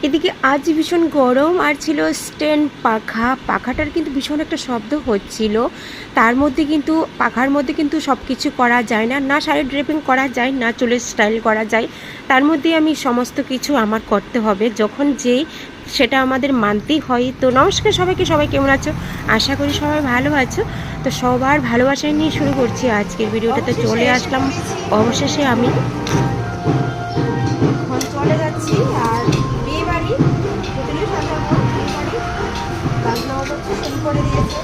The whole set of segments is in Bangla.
এদিকে আজ ভীষণ গরম আর ছিল স্ট্যান্ড পাখাটার কিন্তু ভীষণ একটা শব্দ হচ্ছিল। তার মধ্যে কিন্তু পাখার মধ্যে কিন্তু সব কিছু করা যায় না, না শাড়ি ড্রেপিং করা যায়, না চুলের স্টাইল করা যায়। তার মধ্যে আমি সমস্ত কিছু আমার করতে হবে, যখন যেই সেটা আমাদের মানতেই হয়। তো নমস্কার সবাইকে, সবাই কেমন আছো? আশা করি সবাই ভালো আছো। তো সবার ভালোবাসায় নিয়ে শুরু করছি আজকের ভিডিওটাতে। চলে আসলাম অবশেষে আমি এখন চলে যাচ্ছি আর বিয়ে বাড়ি হোটেলে সাজাবো। বিয়ে বাড়ি বাজনাও করছে, শুরু করে দিয়েছে।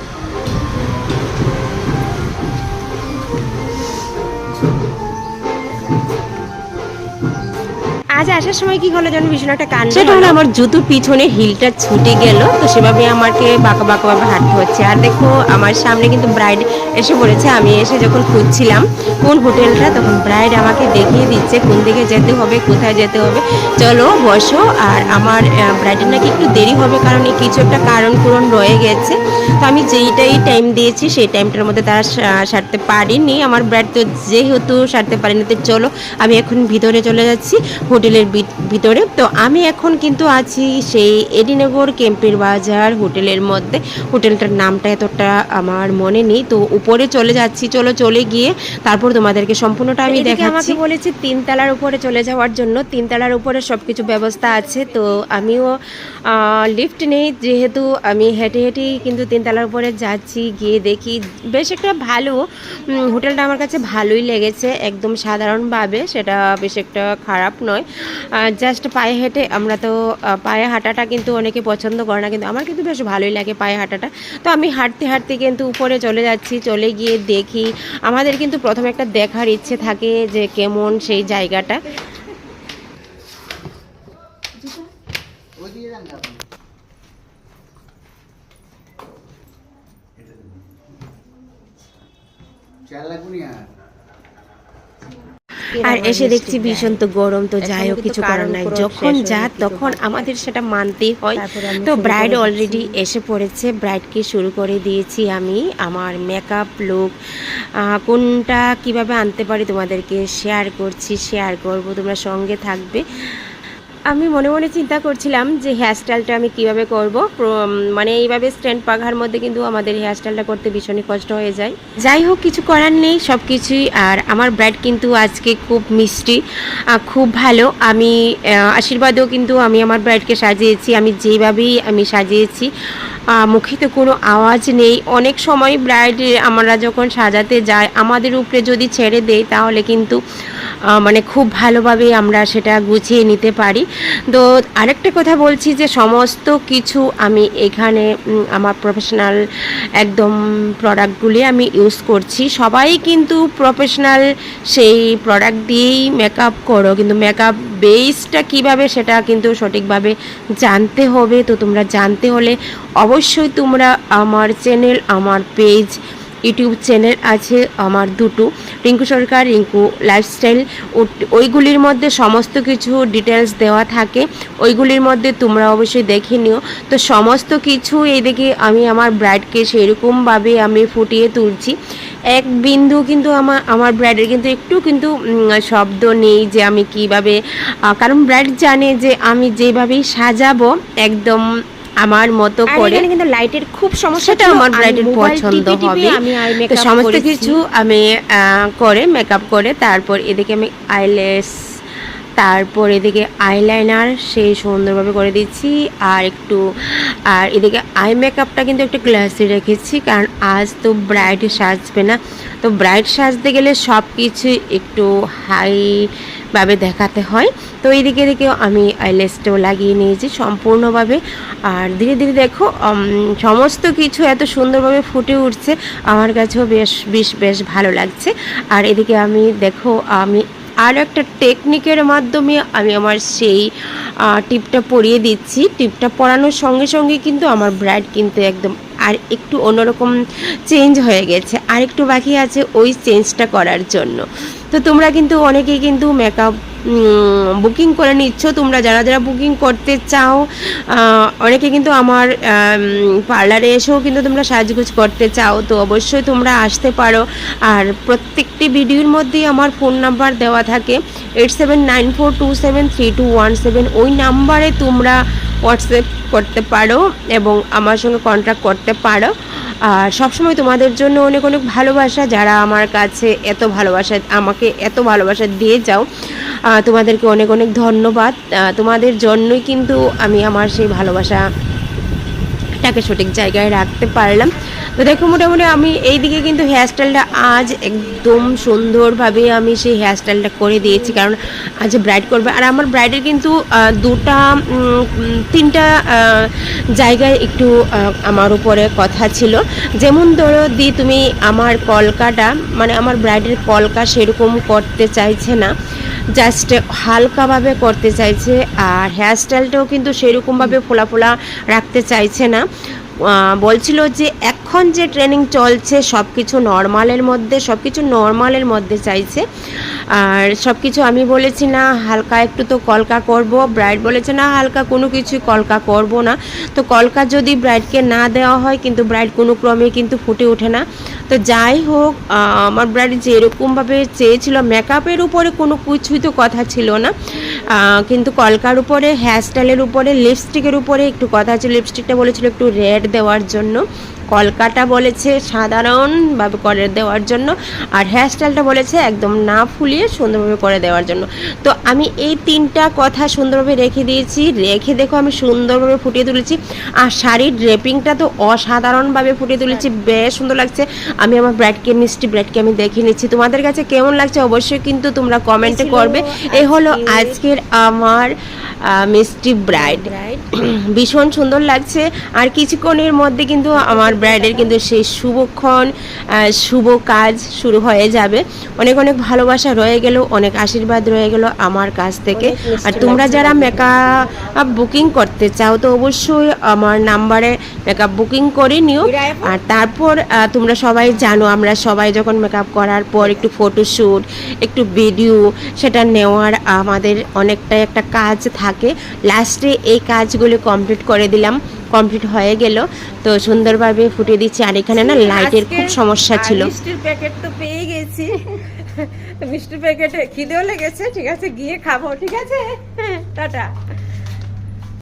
আজ আসার সময় কি হলো যেন ভীষণ একটা কাণ্ড, সেটা হলো আমার জুতোর পিছনে হিলটা ছুটে গেল। তো সেভাবে আমাকে বাঁকা বাঁকাভাবে হাঁটতে হচ্ছে। আর দেখো আমার সামনে কিন্তু ব্রাইড এসে পড়েছে। আমি এসে যখন খুঁজছিলাম কোন হোটেলটা, তখন ব্রাইড আমাকে দেখিয়ে দিচ্ছে কোন দিকে যেতে হবে, কোথায় যেতে হবে। চলো বসো। আর আমার ব্রাইডের নাকি একটু দেরি হবে, কারণ এই কিছু একটা কারণ পূরণ রয়ে গেছে। তো আমি যেইটাই টাইম দিয়েছি সেই টাইমটার মধ্যে তারা সারতে পারিনি। আমার ব্রাইড তো যেহেতু সারতে পারিনি, তো চলো আমি এখন ভিতরে চলে যাচ্ছি হোটেলের ভিতরে। তো আমি এখন কিন্তু আছি সেই এডিনগর ক্যাম্পের বাজার হোটেলের মধ্যে। হোটেলটার নামটা এতটা আমার মনে নেই। তো উপরে চলে যাচ্ছি, চলো চলে গিয়ে তারপর তোমাদেরকে সম্পূর্ণটা আমি দেখাচ্ছি। আমাকে বলেছে 3 তলার উপরে চলে যাওয়ার জন্য। 3 তলার উপরে সব কিছু ব্যবস্থা আছে। তো আমিও লিফট নেই, যেহেতু আমি হেঁটে হেঁটেই কিন্তু 3 তলার উপরে যাচ্ছি। গিয়ে দেখি বেশ একটা ভালো হোটেলটা, আমার কাছে ভালোই লেগেছে একদম সাধারণভাবে, সেটা বেশ একটা খারাপ নয়। জাস্ট পায়ে হেঁটে, আমরা তো পায়ে হাঁটাটা কিন্তু অনেকে পছন্দ করে না, কিন্তু আমার কিন্তু বেশ ভালোই লাগে পায়ে হাঁটাটা। তো আমি হাঁটতে হাঁটতে কিন্তু উপরে চলে যাচ্ছি। চলে গিয়ে দেখি, আমাদের কিন্তু প্রথমে একটা দেখার ইচ্ছে থাকে যে কেমন সেই জায়গাটা। আর এসে দেখছি ভীষণ তো গরম। তো যাই হোক, কিছু করার নাই, যখন যা তখন আমাদের সেটা মানতেই হয়। তো ব্রাইড অলরেডি এসে পড়েছে, ব্রাইডকে শুরু করে দিয়েছি আমি। আমার মেকআপ লুক কোনটা কিভাবে আনতে পারি তোমাদেরকে শেয়ার করছি, শেয়ার করব, তোমরা সঙ্গে থাকবে। আমি মনে মনে চিন্তা করছিলাম যে হেয়ারস্টাইলটা আমি কিভাবে করব। মানে এইভাবে স্ট্যান্ড পাখার মধ্যে কিন্তু আমাদের হেয়ারস্টাইলটা করতে ভীষণই কষ্ট হয়ে যায়। যাই হোক, কিছু করার নেই, সব কিছুই। আর আমার ব্রাইড কিন্তু আজকে খুব মিষ্টি, খুব ভালো। আমি আশীর্বাদেও কিন্তু আমি আমার ব্রাইডকে সাজিয়েছি, আমি যেইভাবেই আমি সাজিয়েছি। মুখে তো কোনো আওয়াজ নেই। অনেক সময় ব্রাইড আমরা যখন সাজাতে যাই, আমাদের উপরে যদি ছেড়ে দেয় তাহলে কিন্তু মানে খুব ভালোভাবে আমরা সেটা গুছিয়ে নিতে পারি। তো আরেকটা কথা বলছি যে সমস্ত কিছু আমি এখানে আমার প্রফেশনাল একদম প্রোডাক্টগুলি আমি ইউজ করছি। সবাই কিন্তু প্রফেশনাল সেই প্রোডাক্ট দিয়েই মেকআপ করো, কিন্তু মেকআপ বেসটা কিভাবে সেটা কিন্তু সঠিকভাবে জানতে হবে। তো তোমরা জানতে হলে অবশ্যই তোমরা আমার চ্যানেল, আমার পেজ, ইউটিউব চ্যানেল আছে আমার দুটো, রিঙ্কু সরকার, রিঙ্কু লাইফস্টাইল। ওইগুলির মধ্যে সমস্ত কিছু ডিটেলস দেওয়া থাকে, ওইগুলির মধ্যে তোমরা অবশ্যই দেখে নিও। তো সমস্ত কিছু এইদিকে আমি আমার ব্রাইডকে সেরকমভাবে আমি ফুটিয়ে তুলছি। এক বিন্দু কিন্তু আমার ব্রাইডের কিন্তু একটু কিন্তু শব্দ নেই যে আমি কিভাবে, কারণ ব্রাইড জানে যে আমি যেভাবেই সাজাবো একদম আমার মতো করে। কিন্তু লাইটের খুব সমস্যাটা আমার ব্রাইডের পছন্দ হবে। তো সমস্ত কিছু আমি করে মেকআপ করে তারপর এদিকে আমি আইল্যাশ, তারপর এদিকে আইলাইনার সেই সুন্দরভাবে করে দিচ্ছি। আর এদিকে আই মেকআপটা কিন্তু একটু গ্লাসি রেখেছি, কারণ আজ তো ব্রাইড সাজবে না। তো ব্রাইড সাজতে গেলে সব কিছু একটু হাইভাবে দেখাতে হয়। তো এইদিকে আমি আইল্যাশটাও লাগিয়ে নিয়েছি সম্পূর্ণভাবে। আর ধীরে ধীরে দেখো সমস্ত কিছু এত সুন্দরভাবে ফুটে উঠছে, আমার কাছেও বেশ ভালো লাগছে। আর এদিকে আমি দেখো, আমি আরও একটা টেকনিকের মাধ্যমে আমি আমার সেই টিপটা পরিয়ে দিচ্ছি। টিপটা পরানোর সঙ্গে সঙ্গে কিন্তু আমার ব্রাইড কিন্তু একদম আর একটু অন্যরকম চেঞ্জ হয়ে গেছে। আর একটু বাকি আছে ওই চেঞ্জটা করার জন্য। তো তোমরা কিন্তু অনেকেই কিন্তু মেকআপ বুকিং করে নিচ্ছ, তোমরা যারা যারা বুকিং করতে চাও, অনেকে কিন্তু আমার পার্লারে এসেও কিন্তু তোমরা সাজগোজ করতে চাও, তো অবশ্যই তোমরা আসতে পারো। আর প্রত্যেকটি ভিডিওর মধ্যেই আমার ফোন নাম্বার দেওয়া থাকে 8794273217, ওই নাম্বারে তোমরা হোয়াটসঅ্যাপ করতে পারো এবং আমার সঙ্গে কন্ট্যাক্ট করতে পারো। আর সবসময় তোমাদের জন্য অনেক অনেক ভালোবাসা, যারা আমার কাছে এত ভালোবাসা, আমাকে এত ভালোবাসা দিয়ে যাও, তোমাদেরকে অনেক অনেক ধন্যবাদ। তোমাদের জন্যই কিন্তু আমি আমার সেই ভালোবাসাটাকে সঠিক জায়গায় রাখতে পারলাম। তো দেখো মোটামুটি আমি এই দিকে কিন্তু হেয়ারস্টাইলটা আজ একদম সুন্দরভাবে আমি সেই হেয়ারস্টাইলটা করে দিয়েছি, কারণ আজ ব্রাইড করবে। আর আমার ব্রাইডের কিন্তু তিনটা জায়গায় একটু আমার উপরে কথা ছিল। যেমন ধরো তুমি আমার কলকাটা, মানে আমার ব্রাইডের কলকা সেরকম করতে চাইছে না, জাস্ট হালকাভাবে করতে চাইছে। আর হেয়ারস্টাইলটাও কিন্তু সেরকমভাবে ফোলা ফোলা রাখতে চাইছে না, বলছিল যে এখন যে ট্রেনিং চলছে সব কিছু নর্মালের মধ্যে চাইছে। আর সব কিছু আমি বলেছি না হালকা একটু তো কলকা করব, ব্রাইড বলেছে না হালকা কোনো কিছু কলকা করব না। তো কলকা যদি ব্রাইডকে না দেওয়া হয় কিন্তু ব্রাইড কোনো ক্রমে কিন্তু ফুটে ওঠে না। তো যাই হোক, আমার ব্রাইড যেরকমভাবে চেয়েছিল, মেকআপের উপরে কোনো কিছুই তো কথা ছিল না, কিন্তু কলকার উপরে, হেয়ারস্টাইলের উপরে, লিপস্টিকের উপরে একটু কথা ছিল। লিপস্টিকটা বলেছিল একটু রেড দেওয়ার জন্য, কলকাটা বলেছে সাধারণভাবে করে দেওয়ার জন্য, আর হেয়ারস্টাইলটা বলেছে একদম না ফুলিয়ে সুন্দরভাবে করে দেওয়ার জন্য। তো আমি এই তিনটা কথা সুন্দরভাবে রেখে দিয়েছি, রেখে দেখো আমি সুন্দরভাবে ফুটিয়ে তুলেছি। আর শাড়ির ড্রেপিংটা তো অসাধারণভাবে ফুটিয়ে তুলেছি, বেশ সুন্দর লাগছে। আমি আমার মিষ্টি ব্রাইডকে আমি দেখে নিচ্ছি, তোমাদের কাছে কেমন লাগছে অবশ্যই কিন্তু তোমরা কমেন্টে করবে। এই হলো আজকের আমার মিষ্টি ব্রাইড, ভীষণ সুন্দর লাগছে। আর কিছুক্ষণের মধ্যে কিন্তু আমার ব্রাইডের কিন্তু সেই শুভক্ষণ, শুভ কাজ শুরু হয়ে যাবে। অনেক অনেক ভালোবাসা রয়ে গেল, অনেক আশীর্বাদ রয়ে গেল আমার কাছ থেকে। আর তোমরা যারা মেকআপ বুকিং করতে চাও তো অবশ্যই আমার নাম্বারে মেকআপ বুকিং করে নিও। আর তারপর তোমরা সবাই জানো, আমরা সবাই যখন মেকআপ করার পর একটু ফটোশ্যুট, একটু ভিডিও সেটা নেওয়ার আমাদের অনেকটাই একটা কাজ থাকে। লাস্টে এই কাজগুলো কমপ্লিট করে দিলাম, কমপ্লিট হয়ে গেল, তো সুন্দরভাবে ফুটিয়ে দিচ্ছি। আর এখানে না লাইটের খুব সমস্যা ছিল। মিষ্টির প্যাকেট তো পেয়ে গেছি, মিষ্টির প্যাকেটে খিদেও লেগেছে, ঠিক আছে গিয়ে খাবো, ঠিক আছে, টাটা।